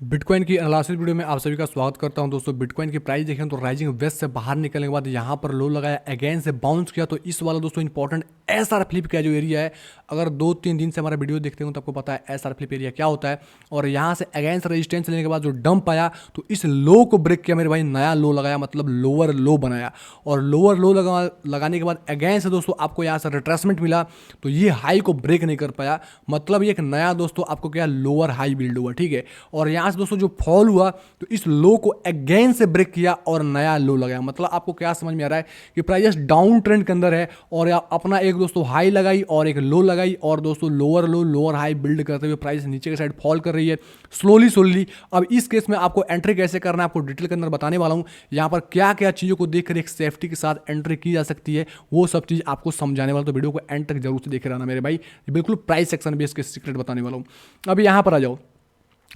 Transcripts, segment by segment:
Bitcoin की analysis video में आप सभी का स्वागत करता हूं दोस्तों। बिटकॉइन की प्राइस देखें तो राइजिंग वेस्ट से बाहर निकलने के बाद यहां पर लो लगाया, अगेन से बाउंस किया। तो इस वाला दोस्तों इंपॉर्टेंट एसआर फ्लिप का जो एरिया है, अगर 2-3 दिन से हमारा वीडियो देखते हो तो आपको पता है एसआर फ्लिप एरिया क्या होता है। और यहां से अगेन से रेजिस्टेंस लेने के बाद जो डंप आया तो इस लो को ब्रेक किया मेरे भाई, नया लो लगाया, मतलब लोअर लो बनाया। और लोअर लो लगाने के बाद अगेन से दोस्तों आपको यहाँ से रिट्रेसमेंट मिला, तो ये हाई को ब्रेक नहीं कर पाया। मतलब ये एक नया दोस्तों आपको क्या लोअर हाई बिल्ड हुआ, ठीक है। और यहाँ से दोस्तों जो फॉल हुआ तो इस लो को अगेन से ब्रेक किया और नया लो लगाया। मतलब आपको क्या समझ में आ रहा है कि प्राइस डाउन ट्रेंड के अंदर है और अपना एक दोस्तों हाई लगाई और एक लो लगाई, और दोस्तों लोअर लो लोअर हाई बिल्ड करते हुए प्राइस नीचे की साइड फॉल कर रही है स्लोली स्लोली। अब इस केस में आपको एंट्री कैसे करना है आपको डिटेल के अंदर बताने वाला हूं। यहां पर क्या क्या चीज़ों को देखकर एक सेफ्टी के साथ एंट्री की जा सकती है, वो सब चीज़ आपको समझाने वाला, तो वीडियो को एंड तक जरूर से देखे रहना मेरे भाई। बिल्कुल प्राइस सेक्शन बेस के सीक्रेट बताने वाला हूं। अब यहां पर आ जाओ।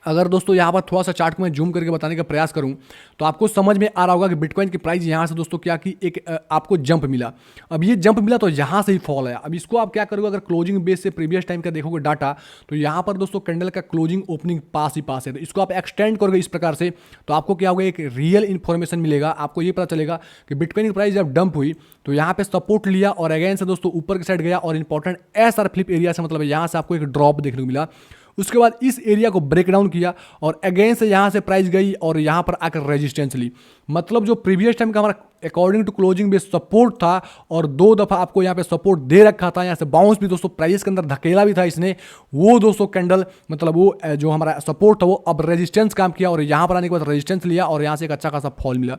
अगर दोस्तों यहाँ पर थोड़ा सा चार्ट को मैं जूम करके बताने का प्रयास करूँ तो आपको समझ में आ रहा होगा कि बिटकॉइन की प्राइस यहाँ से दोस्तों क्या की एक आपको जंप मिला। अब ये जंप मिला तो यहाँ से ही फॉल आया। अब इसको आप क्या करोगे, अगर क्लोजिंग बेस से प्रीवियस टाइम का देखोगे डाटा तो यहाँ पर दोस्तों कैंडल का क्लोजिंग ओपनिंग पास ही पास है, तो इसको आप एक्सटेंड करोगे इस प्रकार से तो आपको क्या होगा, एक रियल इन्फॉर्मेशन मिलेगा। आपको ये पता चलेगा कि बिटकॉइन की प्राइस जब डंप हुई तो यहाँ पे सपोर्ट लिया और अगेन से दोस्तों ऊपर की साइड गया और इंपॉर्टेंट एसआर फ्लिप एरिया से, मतलब यहाँ से आपको एक ड्रॉप देखने को मिला। उसके बाद इस एरिया को ब्रेक डाउन किया और अगेन से यहाँ से प्राइस गई और यहाँ पर आकर रेजिस्टेंस ली। मतलब जो प्रीवियस टाइम का हमारा according to closing base support था और 2 दफा आपको यहाँ पे सपोर्ट दे रखा था, यहाँ से बाउंस भी दोस्तों प्राइस के अंदर धकेला भी था इसने, वो दोस्तों कैंडल मतलब वो जो हमारा सपोर्ट था वो अब रेजिस्टेंस काम किया और यहाँ पर आने के बाद रेजिस्टेंस लिया और यहाँ से एक अच्छा खासा फॉल मिला।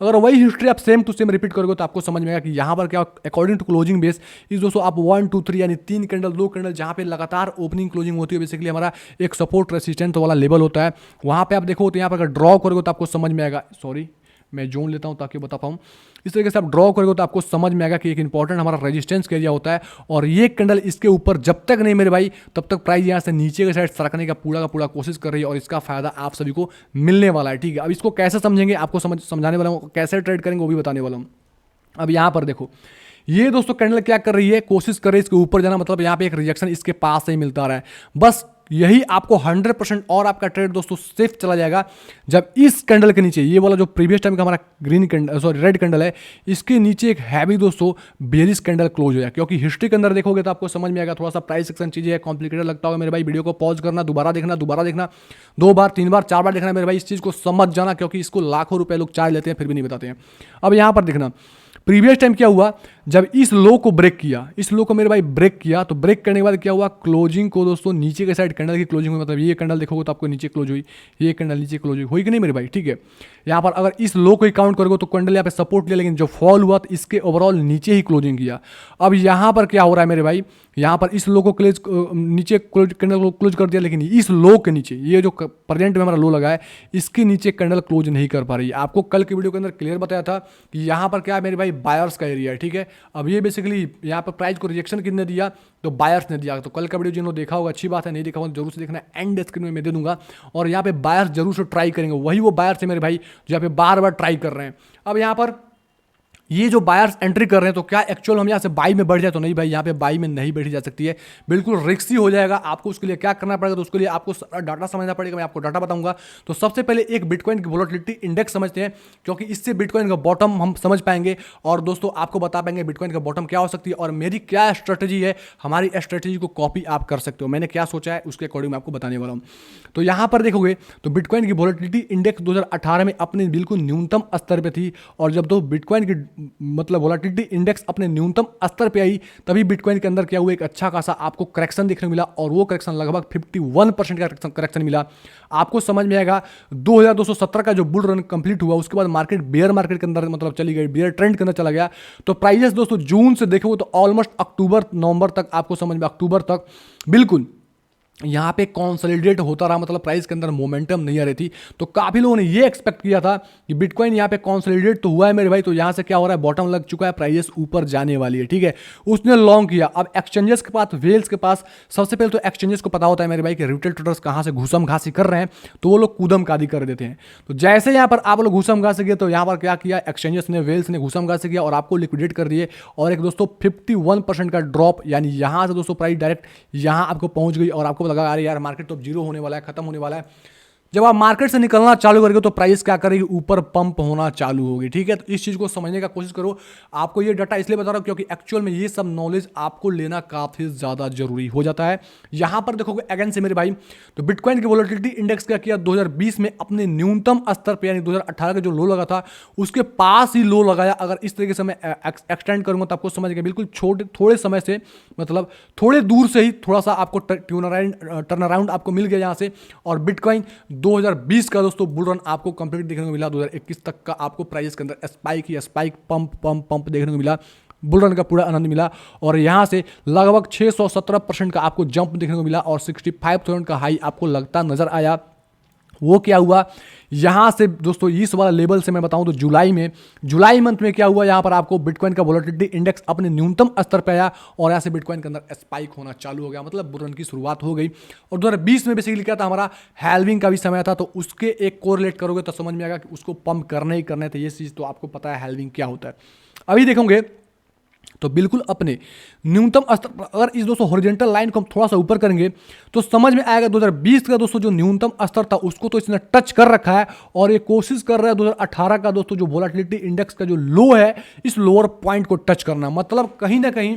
अगर वही हिस्ट्री आप सेम टू सेम रिपीट करोगे तो आपको समझ में आएगा कि यहाँ पर क्या अकॉर्डिंग टू क्लोजिंग बेस इस दोस्तों आप 1 2 3 यानी 3 कैंडल 2 कैंडल जहाँ पे लगातार ओपनिंग क्लोजिंग होती है, बेसिकली हमारा एक सपोर्ट रेसिस्टेंस वाला लेवल होता है, वहाँ पे आप देखो तो यहाँ पर अगर ड्रॉ करोगे तो आपको समझ में आएगा। सॉरी मैं जोन लेता हूँ ताकि बता पाऊँ। इस तरीके से आप ड्रॉ करोगे तो आपको समझ में आएगा कि एक इंपॉर्टेंट हमारा रेजिस्टेंस का एरिया होता है और ये कैंडल इसके ऊपर जब तक नहीं मेरे भाई तब तक प्राइस यहाँ से नीचे के साइड सरकने का पूरा कोशिश कर रही है और इसका फायदा आप सभी को मिलने वाला है, ठीक है। अब इसको कैसे समझेंगे आपको समझाने वाला हूँ, कैसे ट्रेड करेंगे वो भी बताने वाला हूँ। अब यहाँ पर देखो ये दोस्तों कैंडल क्या कर रही है, कोशिश कर रही है इसके ऊपर जाना, मतलब यहाँ पे एक रिजेक्शन इसके पास से ही मिलता रहा है। बस यही आपको 100% और आपका ट्रेड दोस्तों सेफ चला जाएगा जब इस कैंडल के नीचे, ये वाला जो प्रीवियस टाइम का हमारा green candle sorry red candle है, इसके नीचे एक हैवी दोस्तों बेरिश कैंडल क्लोज हो जाए। क्योंकि हिस्ट्री के अंदर देखोगे तो आपको समझ में आएगा, थोड़ा सा प्राइस सेक्शन चीजें है, कॉम्प्लिकेटेड लगता होगा मेरे भाई, वीडियो को पॉज करना, दोबारा देखना 2 बार 3 बार 4 बार देखना मेरे भाई, इस चीज को समझ जाना क्योंकि इसको लाखों रुपए लोग चार्ज लेते हैं फिर भी नहीं बताते हैं। अब यहां पर देखना प्रीवियस टाइम क्या हुआ, जब इस लो को ब्रेक किया, इस लो को मेरे भाई ब्रेक किया तो ब्रेक करने के बाद क्या हुआ, क्लोजिंग को दोस्तों नीचे के साइड कैंडल की क्लोजिंग हुई, मतलब ये कैंडल देखोगे तो आपको नीचे क्लोज हुई, ये कैंडल नीचे क्लोज हुई कि नहीं मेरे भाई, ठीक है। यहाँ पर अगर इस लो को ही काउंट करोगे तो कैंडल यहाँ पे सपोर्ट लिया लेकिन जो फॉल हुआ तो इसके ओवरऑल नीचे ही क्लोजिंग किया। अब यहाँ पर क्या हो रहा है मेरे भाई, यहाँ पर इस लो को क्लोज नीचे कैंडल को क्लोज कर दिया लेकिन इस लो के नीचे ये जो प्रेजेंट में हमारा लो लगा है इसके नीचे कैंडल क्लोज नहीं कर पा रही है। आपको कल की वीडियो के अंदर क्लियर बताया था कि यहाँ पर क्या है मेरे भाई, बायर्स का एरिया है, ठीक है। अब ये बेसिकली यहाँ पर प्राइस को रिजेक्शन किसने दिया, तो बायर्स ने दिया। तो कल का वीडियो जिन्होंने देखा होगा अच्छी बात है, नहीं देखा होगा जरूर से देखना, एंड स्क्रीन में मैं दे दूंगा। और यहाँ पे बायर्स जरूर से ट्राई करेंगे, वही वो बायर्स है मेरे भाई जो यहाँ पे बार बार ट्राई कर रहे हैं। अब यहाँ पर ये जो बायर्स एंट्री कर रहे हैं तो क्या एक्चुअल हम यहाँ से बाई में बढ़ जाए, तो नहीं भाई, यहाँ पे बाई में नहीं बैठी जा सकती है, बिल्कुल रिस्की हो जाएगा। आपको उसके लिए क्या करना पड़ेगा, तो उसके लिए आपको सारा डाटा समझना पड़ेगा, मैं आपको डाटा बताऊंगा। तो सबसे पहले एक बिटकॉइन की वोलेटिलिटी इंडेक्स समझते हैं क्योंकि इससे बिटकॉइन का बॉटम हम समझ पाएंगे और दोस्तों आपको बता पाएंगे बिटकॉइन का बॉटम क्या हो सकती है और मेरी क्या स्ट्रेटेजी है, हमारी स्ट्रेटेजी को कॉपी आप कर सकते हो, मैंने क्या सोचा है उसके अकॉर्डिंग मैं आपको बताने वाला हूँ। तो यहाँ पर देखोगे तो बिटकॉइन की वोलेटिलिटी इंडेक्स 2018 में अपने बिल्कुल न्यूनतम स्तर पर थी और जब तो बिटकॉइन की मतलब वोलेटिलिटी इंडेक्स अपने न्यूनतम स्तर पे आई तभी बिटकॉइन के अंदर क्या हुआ, एक अच्छा खासा आपको करेक्शन देखने को मिला और वो करेक्शन लगभग 51% का करेक्शन मिला। आपको समझ में आएगा 2217 का जो बुल रन कंप्लीट हुआ उसके बाद मार्केट बेयर मार्केट के अंदर मतलब चली गई, बेयर ट्रेंड के अंदर चला गया। तो प्राइजेस दोस्तों जून से देखोगे तो ऑलमोस्ट अक्टूबर नवंबर तक आपको समझ में, अक्टूबर तक बिल्कुल यहाँ पे कॉन्सोलिडेट होता रहा, मतलब प्राइस के अंदर मोमेंटम नहीं आ रही थी। तो काफी लोगों ने ये एक्सपेक्ट किया था कि बिटकॉइन यहाँ पे कॉन्सोलिडेट तो हुआ है मेरे भाई, तो यहाँ से क्या हो रहा है, बॉटम लग चुका है, प्राइस ऊपर जाने वाली है, ठीक है। उसने लॉन्ग किया। अब एक्सचेंजेस के पास, वेल्स के पास, सबसे पहले तो एक्सचेंजेस को पता होता है मेरे भाई कि रिटेल ट्रेडर्स कहाँ से घुसम घासी कर रहे हैं, तो वो लोग कूदम कादी कर देते हैं। तो जैसे यहाँ पर आप लोग घुसम घासी किए तो यहाँ पर क्या किया, एक्सचेंजेस ने, वेल्स ने घुसम घासी किया और आपको लिक्विडेट कर दिए और एक दोस्तों 51% का ड्रॉप, यानी यहाँ से दोस्तों प्राइस डायरेक्ट यहाँ आपको पहुंच गई और आपको लगा अरे यार मार्केट तो जीरो होने वाला है, खत्म होने वाला है। जब आप मार्केट से निकलना चालू करोगे तो प्राइस क्या करेगी, ऊपर पंप होना चालू होगी। ठीक है, तो इस चीज़ को समझने का कोशिश करो। आपको ये डाटा इसलिए बता रहा हूँ क्योंकि एक्चुअल में ये सब नॉलेज आपको लेना काफ़ी ज़्यादा जरूरी हो जाता है। यहाँ पर देखोगे अगेन से मेरे भाई, तो बिटकॉइन की वोलेटिलिटी इंडेक्स क्या किया 2020 में अपने न्यूनतम स्तर पर, यानी 2018 का जो लो लगा था उसके पास ही लो लगाया। अगर इस तरीके से मैं एक्सटेंड करूँगा तो आपको समझ गया, बिल्कुल छोटे थोड़े समय से, मतलब थोड़े दूर से ही थोड़ा सा आपको टर्न अराउंड आपको मिल गया यहाँ से। और बिटकॉइन 2020 का दोस्तों बुल रन आपको कंप्लीट देखने को मिला। 2021 तक का आपको प्राइस के अंदर स्पाइक पंप देखने को मिला, बुल रन का पूरा आनंद मिला। और यहाँ से लगभग 617% का आपको जंप देखने को मिला और 65,000 का हाई आपको लगता नजर आया। वो क्या हुआ यहाँ से दोस्तों, इस वाला लेवल से मैं बताऊं तो जुलाई मंथ में क्या हुआ, यहाँ पर आपको बिटकॉइन का वोलेटिलिटी इंडेक्स अपने न्यूनतम स्तर पर आया और यहाँ से बिटकॉइन के अंदर स्पाइक होना चालू हो गया, मतलब बुल रन की शुरुआत हो गई। और 2020 में बेसिकली क्या था, हमारा हैल्विंग का भी समय था, तो उसके एक कोरिलेट करोगे तो समझ में आएगा कि उसको पंप करने ही करने थे। ये चीज़ तो आपको पता है हैल्विंग क्या होता है। अभी देखोगे तो बिल्कुल अपने न्यूनतम स्तर पर अगर इस दोस्तों हॉरिजॉन्टल लाइन को हम थोड़ा सा ऊपर करेंगे तो समझ में आएगा 2020 का दोस्तों जो न्यूनतम स्तर था उसको तो इसने टच कर रखा है और ये कोशिश कर रहा है 2018 का दोस्तों जो वोलेटिलिटी इंडेक्स का जो लो है इस लोअर पॉइंट को टच करना। मतलब कहीं ना कहीं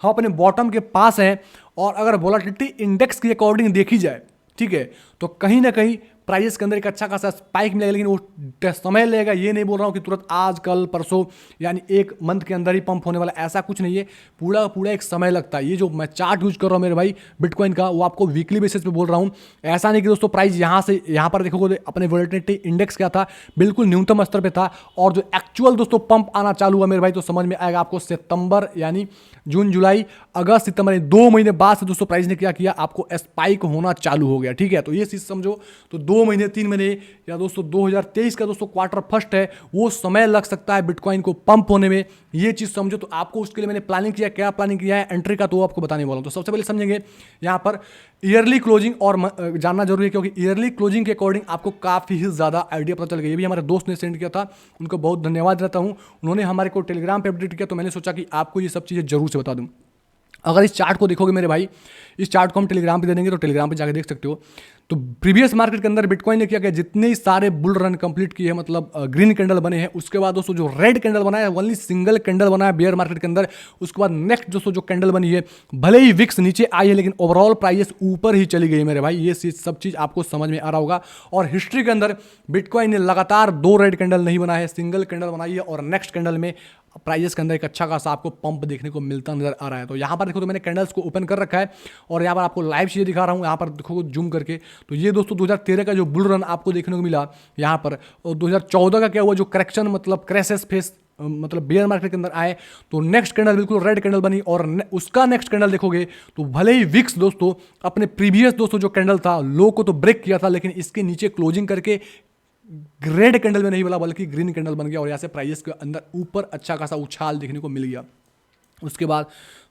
हम अपने बॉटम के पास हैं। और अगर वोलेटिलिटी इंडेक्स की अकॉर्डिंग देखी जाए, ठीक है, तो कहीं ना कहीं प्राइस के अंदर एक अच्छा खासा स्पाइक मिलेगा, लेकिन वो समय लगेगा। ये नहीं बोल रहा हूँ कि तुरंत आज कल परसों यानी एक मंथ के अंदर ही पंप होने वाला, ऐसा कुछ नहीं है। पूरा एक समय लगता है। ये जो मैं चार्ट यूज कर रहा हूँ मेरे भाई बिटकॉइन का, वो आपको वीकली बेसिस पे बोल रहा हूँ। ऐसा नहीं कि दोस्तों प्राइस यहाँ से यहाँ पर देखोगे अपने वोलेटिलिटी इंडेक्स क्या था, बिल्कुल न्यूनतम स्तर पर था। और जो एक्चुअल दोस्तों पंप आना चालू हुआ मेरे भाई तो समझ में आएगा आपको सितंबर, यानी जून जुलाई अगस्त सितंबर 2 महीने बाद से दोस्तों प्राइस ने क्या किया, आपको स्पाइक होना चालू हो गया। ठीक है, तो ये चीज़ समझो। तो 2 महीने 3 महीने या दोस्तों 2023 का दोस्तों क्वार्टर फर्स्ट है, वो समय लग सकता है बिटकॉइन को पंप होने में। ये चीज़ समझो। तो आपको उसके लिए मैंने प्लानिंग किया, क्या प्लानिंग किया है एंट्री का, तो आपको बताने वाला हूँ। तो सबसे पहले समझेंगे यहाँ पर ईयरली क्लोजिंग और जानना जरूरी है, क्योंकि ईयरली क्लोजिंग के अकॉर्डिंग आपको काफ़ी ही ज़्यादा आइडिया पता चल गया। ये भी हमारे दोस्त ने सेंड किया था, उनको बहुत धन्यवाद देता हूँ। उन्होंने हमारे को टेलीग्राम पे अपडेट किया, तो मैंने सोचा कि आपको ये सब चीज़ें जरूर से बता दूँ। अगर इस चार्ट को देखोगे मेरे भाई, इस चार्ट को हम टेलीग्राम पे दे देंगे, तो टेलीग्राम पे जाकर देख सकते हो। तो प्रीवियस मार्केट के अंदर बिटकॉइन ने क्या किया, जितने सारे बुल रन कंप्लीट किए हैं, मतलब ग्रीन कैंडल बने हैं, उसके बाद दोस्तों जो रेड कैंडल बना है, ओनली सिंगल कैंडल बना है बेयर मार्केट के अंदर। उसके बाद नेक्स्ट दोस्तों जो कैंडल बनी है, भले ही विक्स नीचे आई है लेकिन ओवरऑल प्राइस ऊपर ही चली गई है मेरे भाई। ये सब चीज़ आपको समझ में आ रहा होगा। और हिस्ट्री के अंदर बिटकॉइन ने लगातार 2 रेड कैंडल नहीं बना है, सिंगल कैंडल बनाई है। और नेक्स्ट कैंडल में प्राइस के अंदर एक अच्छा खासा आपको पंप देखने को मिलता नजर आ रहा है। तो यहाँ पर देखो, तो मैंने कैंडल्स को ओपन कर रखा है और यहाँ पर आपको लाइव चीज़ें दिखा रहा हूँ। यहाँ पर देखो जूम करके, तो ये दोस्तों 2013 का जो बुल रन आपको देखने को मिला यहाँ पर, और 2014 का क्या हुआ जो करेक्शन, मतलब क्रैशेस फेस, मतलब बेयर मार्केट के अंदर आए, तो नेक्स्ट कैंडल बिल्कुल रेड कैंडल बनी। और उसका नेक्स्ट कैंडल देखोगे तो भले ही विक्स दोस्तों अपने प्रीवियस दोस्तों जो कैंडल था लो को तो ब्रेक किया था, लेकिन इसके नीचे क्लोजिंग करके रेड कैंडल में नहीं बोला बल्कि ग्रीन कैंडल बन गया और यहाँ से प्राइस के अंदर ऊपर अच्छा खासा उछाल देखने को मिल गया। उसके बाद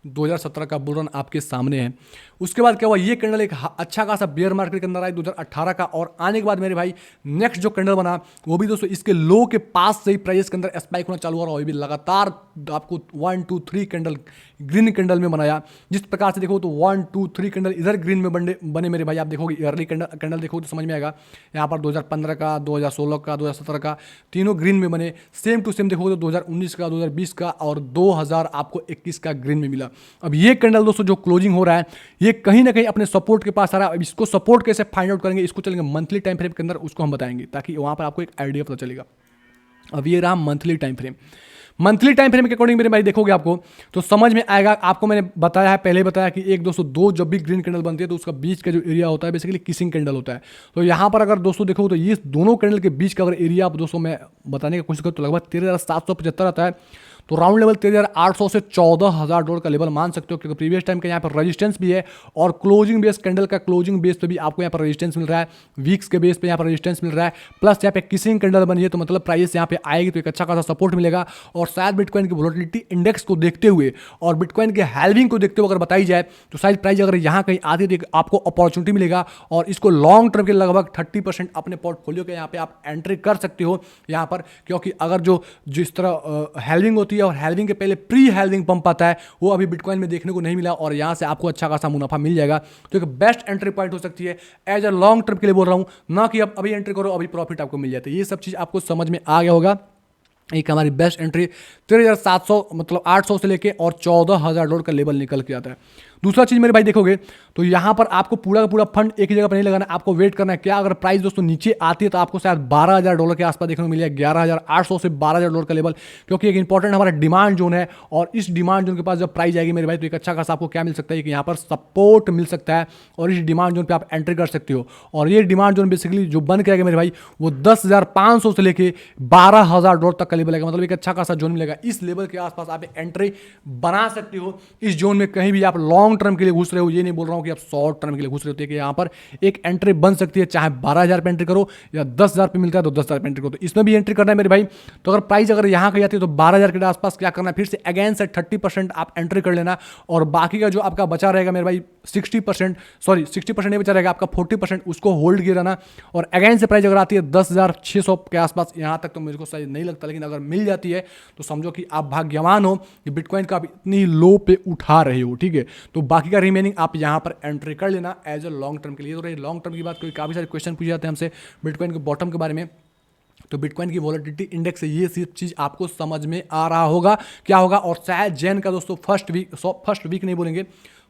2017 का बुल रन आपके सामने है। उसके बाद क्या हुआ, ये कैंडल एक अच्छा खासा बेयर मार्केट के अंदर आई 2018 का, और आने के बाद मेरे भाई नेक्स्ट जो कैंडल बना वो भी दोस्तों इसके लो के पास से ही प्राइस के अंदर स्पाइक होना चालू हो रहा है। भी लगातार आपको 1 2 3 कैंडल ग्रीन कैंडल में बनाया। जिस प्रकार से देखो तो 1 2 3 कैंडल इधर ग्रीन में बने मेरे भाई। आप देखोगे ईयरली कैंडल देखोगे तो समझ में आएगा। यहाँ पर 2015 का, 2016 का, 2017 का तीनों ग्रीन में बने। सेम टू सेम देखोगे तो 2019 का, 2020 का और 2021 का ग्रीन में मिला। अब ये कैंडल दोस्तों जो क्लोजिंग हो रहा है ये कहीं ना कहीं अपने सपोर्ट के पास आ रहा है। अब इसको सपोर्ट कैसे फाइंड आउट करेंगे, इसको चलेंगे मंथली टाइम फ्रेम के अंदर, उसको हम बताएंगे ताकि वहां पर आपको एक आइडिया पता चलेगा। अब ये रहा monthly time frame. Monthly time frame के अकॉर्डिंग मेरे भाई देखोगे आपको तो समझ में आएगा। आपको मैंने बताया है, पहले बताया कि 1 200 2 जब भी ग्रीन कैंडल बनती है तो उसका बीच का जो एरिया होता है बेसिकली किसिंग कैंडल होता है। तो यहाँ पर अगर दोस्तों देखो तो ये दोनों कैंडल के बीच का अगर एरिया आप दोस्तों मैं बताने की कोशिश करूँ तो लगभग 13,775 आता है। तो राउंड लेवल 13,800 से $14,000 का लेवल मान सकते हो, क्योंकि प्रीवियस टाइम का यहाँ पर रेजिस्टेंस भी है और क्लोजिंग बेस कैंडल का क्लोजिंग बेस पे भी आपको यहाँ पर रेजिस्टेंस मिल रहा है। वीक्स के बेस पे यहाँ पर रेजिस्टेंस मिल रहा है, प्लस यहाँ पे किसिंग कैंडल बनी है तो मतलब प्राइस यहाँ पे आएगी तो एक अच्छा खासा सपोर्ट मिलेगा। और शायद बिटकॉइन की वोलेटिलिटी इंडेक्स को देखते हुए और बिटकॉइन के हैल्विंग को देखते हुए अगर बताई जाए तो शायद प्राइस अगर यहाँ कहीं आती है तो आपको अपॉर्चुनिटी मिलेगा और इसको लॉन्ग टर्म के लगभग 30% अपने पोर्टफोलियो के यहाँ पे आप एंट्री कर सकते हो यहाँ पर। क्योंकि अगर जो जिस तरह हैल्विंग होती होती है और हैल्विंग के पहले प्री हैल्विंग पंप आता है, वो अभी बिटकॉइन में देखने को नहीं मिला और यहाँ से आपको अच्छा खासा मुनाफा मिल जाएगा। तो एक बेस्ट एंट्री पॉइंट हो सकती है एज अ लॉन्ग टर्म के लिए बोल रहा हूँ, ना कि अब अभी एंट्री करो अभी प्रॉफिट आपको मिल जाता है। ये सब चीज़ आपको समझ में आ गया होगा। एक हमारी बेस्ट एंट्री 13,700 मतलब 800 से लेके और $14,000 का लेवल निकल के आता है। दूसरा चीज़ मेरे भाई देखोगे तो यहाँ पर आपको पूरा का पूरा फंड एक ही जगह पर नहीं लगाना, आपको वेट करना है। क्या अगर प्राइस दोस्तों नीचे आती है तो आपको शायद $12,000 के आसपास देखने को मिलेगा, 11,800 से $12,000 का लेवल, क्योंकि एक इंपॉर्टेंट हमारा डिमांड जोन है। और इस डिमांड जोन के पास जब प्राइस आएगी मेरे भाई तो एक अच्छा खासा आपको क्या मिल सकता है कि यहाँ पर सपोर्ट मिल सकता है और इस डिमांड जोन पर आप एंट्री कर सकते हो। और ये डिमांड जोन बेसिकली जो बन के आएगा मेरे भाई वो 10,500 से लेके $12,000 तक का लेवल आएगा, मतलब एक अच्छा खासा जोन मिलेगा। इस लेवल के आसपास आप एंट्री बना सकते हो। इस जोन में कहीं भी आप लॉन्ग टर्म के लिए घुस रहे हो, ये नहीं बोल रहा हूं कि आप शॉर्ट टर्म के लिए घुस रहे हो, कि यहाँ पर एक एंट्री बन सकती है, चाहे 12,000 पे एंट्री करो या 10,000 पे मिलता है तो 10,000 पे एंट्री करो। तो इसमें भी एंट्री करना है मेरे भाई। तो अगर प्राइस अगर यहाँ कहीं जाती है तो 12,000 के आसपास क्या करना है, फिर से अगेन से 30% आप एंट्री कर लेना और बाकी का जो आपका बचा रहेगा मेरे भाई 60% नहीं बचा रहेगा आपका 40%, उसको होल्ड किया रहना। और अगेन से प्राइस अगर आती है 10,600 के आसपास, यहाँ तक तो मेरे को सही नहीं लगता, लेकिन अगर मिल जाती है तो समझो कि आप भाग्यवान हो कि बिटकॉइन का आप इतनी लो पे उठा रहे हो, ठीक है। तो बाकी का रिमेनिंग आप यहाँ पर एंट्री कर लेना एज अ लॉन्ग टर्म के लिए। तो रही लॉन्ग टर्म की बात, कोई काफ़ी सारे क्वेश्चन पूछे जाते हैं हमसे बिटकॉइन के बॉटम के बारे में, तो बिटकॉइन की वॉलेटिलिटी इंडेक्स से ये सब चीज़ आपको समझ में आ रहा होगा क्या होगा। और शायद जैन का दोस्तों फर्स्ट वीक नहीं बोलेंगे,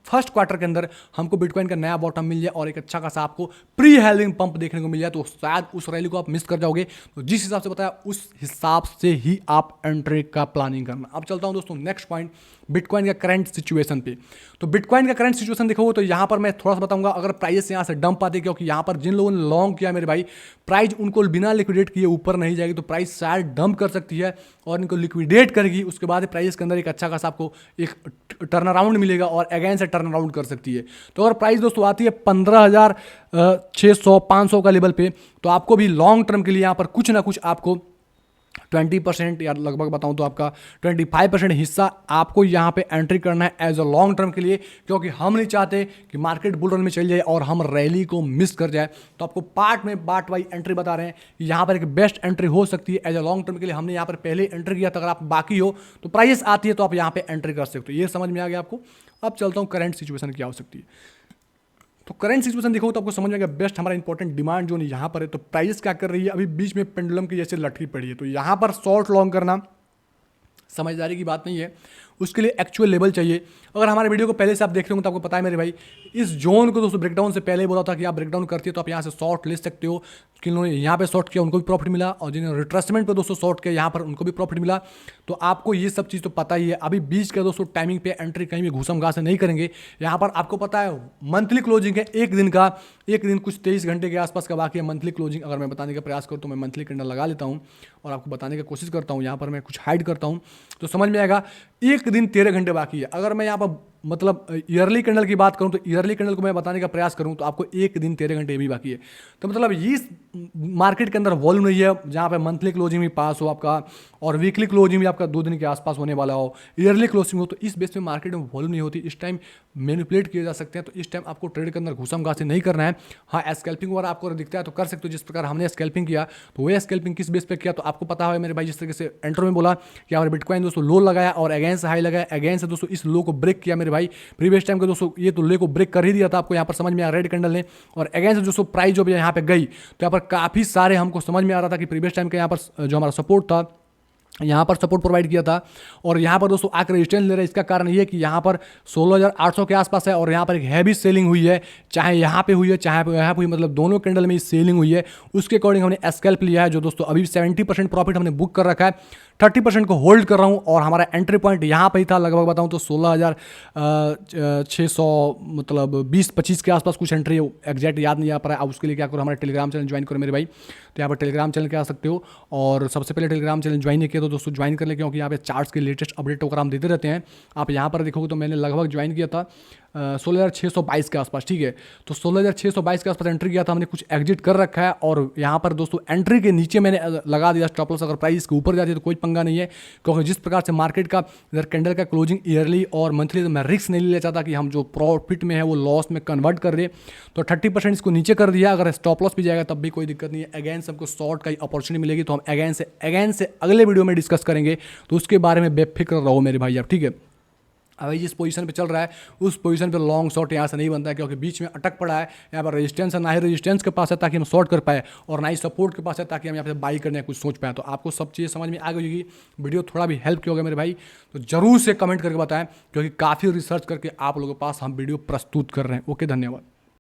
फर्स्ट क्वार्टर के अंदर हमको बिटकॉइन का नया बॉटम मिल जाए और एक अच्छा खासा आपको प्री हैल्विंग पंप देखने को मिल जाए, तो शायद उस रैली को आप मिस कर जाओगे। तो जिस हिसाब से बताया उस हिसाब से ही आप एंट्री का प्लानिंग करना। अब चलता हूं दोस्तों नेक्स्ट पॉइंट, बिटकॉइन का करंट सिचुएशन पे। तो बिटकॉइन का करंट सिचुएशन देखोगे तो यहाँ पर मैं थोड़ा सा बताऊंगा, अगर प्राइस यहाँ से डंप आते, क्योंकि यहाँ पर जिन लोगों ने लॉन्ग किया मेरे भाई, प्राइस उनको बिना लिक्विडेट किए ऊपर नहीं जाएगी, तो प्राइस शायद डंप कर सकती है और इनको लिक्विडेट करेगी। उसके बाद प्राइस के अंदर एक अच्छा खासा आपको एक टर्न अराउंड मिलेगा और अगेन से टर्न अराउंड कर सकती है। तो अगर प्राइस दोस्तों आती है 15,600 500 का लेवल पे, तो आपको भी लॉन्ग टर्म के लिए यहाँ पर कुछ ना कुछ आपको 20% या लगभग बताऊं तो आपका 25% हिस्सा आपको यहाँ पे एंट्री करना है एज अ लॉन्ग टर्म के लिए, क्योंकि हम नहीं चाहते कि मार्केट बुल रन में चल जाए और हम रैली को मिस कर जाए। तो आपको पार्ट वाइज एंट्री बता रहे हैं कि यहाँ पर एक बेस्ट एंट्री हो सकती है एज अ लॉन्ग टर्म के लिए। हमने यहाँ पर पहले एंट्री किया था, अगर आप बाकी हो तो प्राइस आती है तो आप यहाँ पे एंट्री कर सकते हो। ये समझ में आ गया आपको। अब चलता हूँ करंट सिचुएशन क्या हो सकती है। तो करंट सिचुएशन देखो तो आपको समझ में आएगा, बेस्ट हमारा इंपॉर्टेंट डिमांड जो यहाँ पर है, तो प्राइस क्या कर रही है, अभी बीच में पेंडुलम की जैसे लटकी पड़ी है। तो यहाँ पर शॉर्ट लॉन्ग करना समझदारी की बात नहीं है, उसके लिए एक्चुअल लेवल चाहिए। अगर हमारे वीडियो को पहले से आप देख रहे हो तो आपको पता है मेरे भाई, इस जोन को दोस्तों ब्रेकडाउन से पहले बोला था कि आप ब्रेकडाउन करती है तो आप यहाँ से शॉर्ट ले सकते हो। जिन्होंने यहाँ पे शॉर्ट किया उनको भी प्रॉफिट मिला और जिन्होंने रिट्रेसमेंट पे दोस्तों शॉर्ट किया यहाँ पर उनको भी प्रॉफिट मिला। तो आपको ये सब चीज़ तो पता ही है। अभी बीच का दोस्तों टाइमिंग पे एंट्री कहीं भी घूसम घास नहीं करेंगे। यहाँ पर आपको पता है मंथली क्लोजिंग है, एक दिन कुछ 23 घंटे के आसपास का बाकी है मंथली क्लोजिंग। अगर मैं बताने का प्रयास करूँ तो मैं मंथली कैंडल लगा लेता हूँ और आपको बताने की कोशिश करता हूँ। यहाँ पर मैं कुछ हाइड करता हूँ तो समझ में आएगा, एक दिन 13 घंटे बाकी है। अगर मैं यहाँ पर मतलब ईयरली कैंडल की बात करूं तो ईयरली कैंडल को मैं बताने का प्रयास करूं तो आपको एक दिन 13 घंटे भी बाकी है। तो मतलब ये मार्केट के अंदर वॉल्यूम नहीं है जहां पे मंथली क्लोजिंग भी पास हो आपका और वीकली क्लोजिंग भी आपका 2 दिन के आसपास होने वाला हो, ईयरली क्लोजिंग हो, तो इस बेस पे मार्केट में वॉल्यूम नहीं होती। इस टाइम मैनिपुलेट किए जा सकते हैं, तो इस टाइम आपको ट्रेड के अंदर घुसम घासी नहीं करना है। हाँ, स्कैल्पिंग वगैरह आपको दिखता है तो कर सकते हो, जिस प्रकार हमने स्कैल्पिंग किया तो वही स्कैल्पिंग किस बेस पे किया तो आपको पता है मेरे भाई। जिस तरीके से एंट्रो में बोला कि हमारे बिटकॉइन दोस्तों लो लगाया और अगेन से हाई लगाया, अगेन से दोस्तों इस लो को ब्रेक किया मेरे भाई। प्रीवियस टाइम के दोस्तों ये तो ले को ब्रेक कर ही दिया था, आपको यहाँ पर समझ में आया रेड कैंडल ने। और अगेन से दोस्तों प्राइस जो भी यहाँ पे गई तो यहाँ पर काफी सारे हमको समझ में आ रहा था कि प्रीवियस टाइम के यहाँ पर जो हमारा सपोर्ट था यहाँ पर सपोर्ट प्रोवाइड किया था और यहाँ पर दोस्तों आकर रेजिस्टेंस ले रहा है। इसका कारण ये है कि यहाँ पर 16,800 के आसपास है और यहाँ पर एक हैवी सेलिंग हुई है, चाहे यहाँ पे हुई है चाहे यहाँ पे हुई, मतलब दोनों कैंडल में सेलिंग हुई है। उसके अकॉर्डिंग हमने स्कैल्प लिया है जो दोस्तों अभी 70% प्रॉफिट हमने बुक कर रखा है, 30% को होल्ड कर रहा हूँ। और हमारा एंट्री पॉइंट यहाँ पर ही था, लगभग बताऊँ तो 16,600 मतलब 20-25 के आसपास कुछ एंट्री एग्जैक्ट याद नहीं आ पा रहा है। अब उसके लिए क्या करो, हमारे टेलीग्राम चैनल ज्वाइन करो मेरे भाई। तो यहाँ पर टेलीग्राम चैनल के आ सकते हो और सबसे पहले टेलीग्राम चैनल ज्वाइन नहीं किया तो दोस्तों ज्वाइन कर ले, क्योंकि यहाँ पे चार्ट्स के लेटेस्ट अपडेट वगैरह हम देते रहते हैं। आप यहाँ पर देखोगे तो मैंने लगभग ज्वाइन किया था 16,622 के आसपास, ठीक है। तो 16,622 के आसपास एंट्री किया था हमने, कुछ एग्जिट कर रखा है और यहाँ पर दोस्तों एंट्री के नीचे मैंने लगा दिया स्टॉप लॉस। अगर प्राइस के ऊपर जाती है तो कोई पंगा नहीं है, क्योंकि जिस प्रकार से मार्केट का इधर कैंडल का क्लोजिंग ईयरली और मंथली, तो मैं रिस्क नहीं ले चाहता कि हम जो प्रॉफिट में है वो लॉस में कन्वर्ट कर रहे। तो 30% इसको नीचे कर दिया। अगर स्टॉप लॉस भी जाएगा तब भी कोई दिक्कत नहीं है। अगेन से हमको शॉर्ट का ही अपॉर्चुनिटी मिलेगी, तो हम अगेन से अगले वीडियो में डिस्कस करेंगे। तो उसके बारे में बेफिक्र रहो मेरे भाई आप, ठीक है। अभी जिस पोजीशन पे चल रहा है उस पोजीशन पे लॉन्ग शॉट यहाँ से नहीं बनता है, क्योंकि बीच में अटक पड़ा है। यहाँ पर रेजिस्टेंस है, ना ही रेजिस्टेंस के पास है ताकि हम शॉर्ट कर पाए, और ना ही सपोर्ट के पास है ताकि हम यहाँ पे बाई करने का कुछ सोच पाए। तो आपको सब चीज़ें समझ में आ गई होगी। वीडियो थोड़ा भी हेल्प किया होगा मेरे भाई, तो जरूर से कमेंट करके बताएं, क्योंकि काफ़ी रिसर्च करके आप लोगों के पास हम वीडियो प्रस्तुत कर रहे हैं। ओके, धन्यवाद।